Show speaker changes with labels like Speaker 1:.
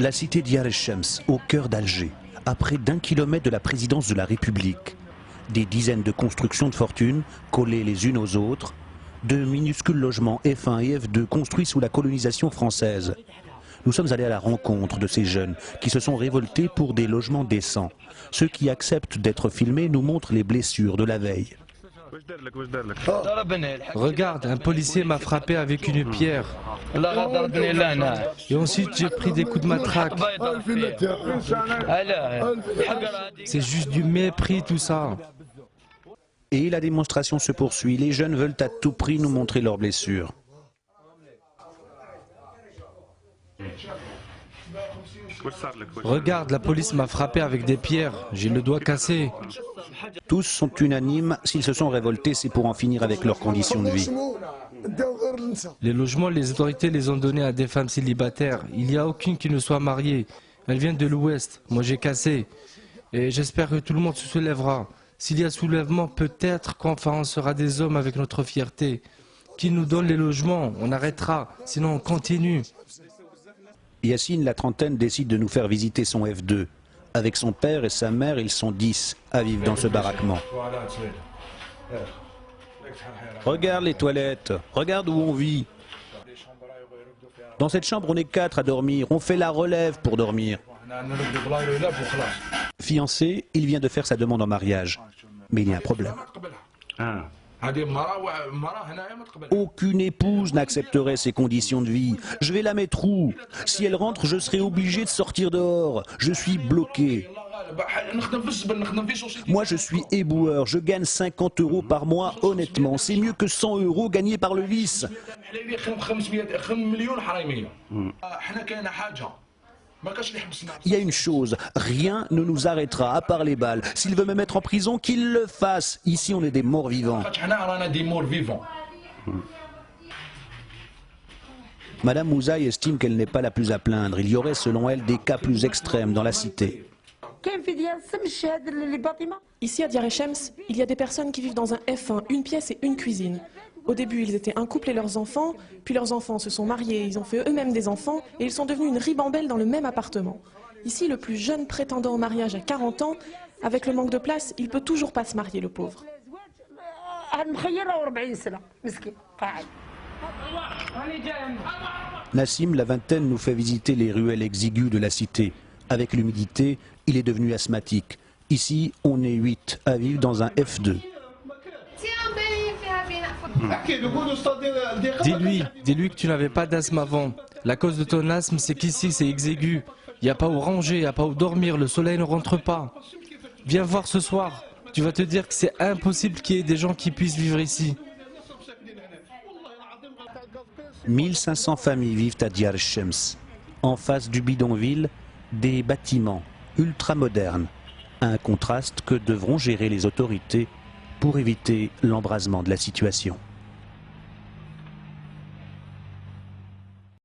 Speaker 1: La cité d'Yar el-Shems, au cœur d'Alger, à près d'1 kilomètre de la présidence de la République. Des dizaines de constructions de fortune, collées les unes aux autres, de minuscules logements F1 et F2 construits sous la colonisation française. Nous sommes allés à la rencontre de ces jeunes qui se sont révoltés pour des logements décents. Ceux qui acceptent d'être filmés nous montrent les blessures de la veille.
Speaker 2: Regarde, un policier m'a frappé avec une pierre. Et ensuite j'ai pris des coups de matraque. C'est juste du mépris tout ça.
Speaker 1: Et la démonstration se poursuit. Les jeunes veulent à tout prix nous montrer leurs blessures.
Speaker 2: Regarde, la police m'a frappé avec des pierres. J'ai le doigt cassé.
Speaker 1: Tous sont unanimes. S'ils se sont révoltés, c'est pour en finir avec leurs conditions de vie.
Speaker 2: Les logements, les autorités les ont donnés à des femmes célibataires. Il n'y a aucune qui ne soit mariée. Elles viennent de l'Ouest. Moi j'ai cassé. Et j'espère que tout le monde se soulèvera. S'il y a soulèvement, peut-être qu'enfin on sera des hommes avec notre fierté. Qui nous donne les logements, on arrêtera. Sinon on continue.
Speaker 1: Yassine, la trentaine, décide de nous faire visiter son F2. Avec son père et sa mère, ils sont 10 à vivre dans ce baraquement. Regarde les toilettes, regarde où on vit. Dans cette chambre, on est 4 à dormir, on fait la relève pour dormir. Fiancé, il vient de faire sa demande en mariage. Mais il y a un problème. Aucune épouse n'accepterait ces conditions de vie. Je vais la mettre où? Si elle rentre, je serai obligé de sortir dehors. Je suis bloqué. Moi, je suis éboueur. Je gagne 50 € par mois, honnêtement. C'est mieux que 100 € gagnés par le vice. Il y a une chose, rien ne nous arrêtera à part les balles. S'il veut me mettre en prison, qu'il le fasse. Ici, on est des morts vivants. Madame Mouzaï estime qu'elle n'est pas la plus à plaindre. Il y aurait, selon elle, des cas plus extrêmes dans la cité.
Speaker 3: Ici à Diyar el-Shems, il y a des personnes qui vivent dans un F1, une pièce et une cuisine. Au début, ils étaient un couple et leurs enfants, puis leurs enfants se sont mariés, ils ont fait eux-mêmes des enfants et ils sont devenus une ribambelle dans le même appartement. Ici, le plus jeune prétendant au mariage à 40 ans, avec le manque de place, il peut toujours pas se marier, le pauvre.
Speaker 1: Nassim, la vingtaine, nous fait visiter les ruelles exiguës de la cité. Avec l'humidité, il est devenu asthmatique. Ici, on est 8 à vivre dans un F2.
Speaker 2: Dis-lui que tu n'avais pas d'asthme avant. La cause de ton asthme, c'est qu'ici, c'est exigu. Il n'y a pas où ranger, il n'y a pas où dormir, le soleil ne rentre pas. Viens voir ce soir. Tu vas te dire que c'est impossible qu'il y ait des gens qui puissent vivre ici.
Speaker 1: 1500 familles vivent à Diyar el-Shems. En face du bidonville, des bâtiments ultramodernes. Un contraste que devront gérer les autorités pour éviter l'embrasement de la situation.